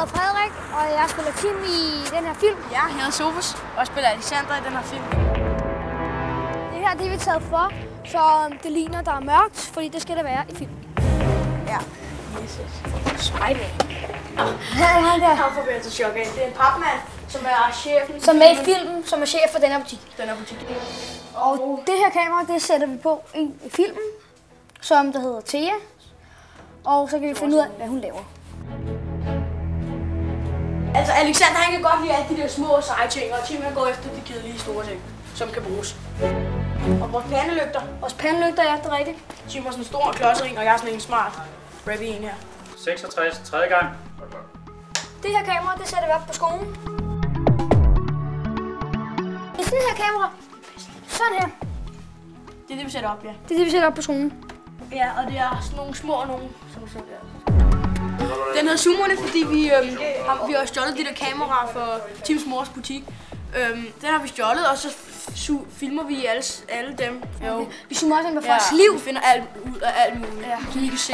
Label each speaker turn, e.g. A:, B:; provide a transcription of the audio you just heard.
A: hedder Frederik, og jeg spiller Kim i den her film.
B: Ja, jeg hedder Sofus, og jeg spiller Alexander i den her film.
A: Det her det er vi taget for, så det ligner, der er mørkt, fordi det skal det være i film.
B: Ja. Spider-Man.
A: Han der.
B: Han får til chok af. Det er en papmand, som er chefen.
A: Som er i filmen, som er chef for den her butik.
B: Den her butik.
A: Og det her kamera, det sætter vi på i filmen, som der hedder Thea. Og så kan vi finde ud af, hvad hun laver.
B: Altså, Alexander, han kan godt lide alle de der små seje ting, og Tim, han går efter de kedelige store ting, som kan bruges. Og vores pandelygter.
A: Vores pandelygter, ja, det er rigtigt.
B: Tim har sådan en stor klodsring, og jeg har sådan en smart Revy en her.
C: 66, tredje gang.
A: Det her kamera, det sætter vi op på skolen. Det er sådan her kamera. Sådan her.
B: Det er det, vi sætter op, ja.
A: Det er det, vi sætter op på skolen.
B: Ja, og det er sådan nogle små nogle, som så der. Den hedder Zoomerne, fordi vi har stjålet de der kameraer for Tims mors butik. Den har vi stjålet, og så filmer vi alle dem. Jo.
A: Vi zoomer også ind på folks liv.
B: Vi finder alt ud af alt muligt, så I kan se.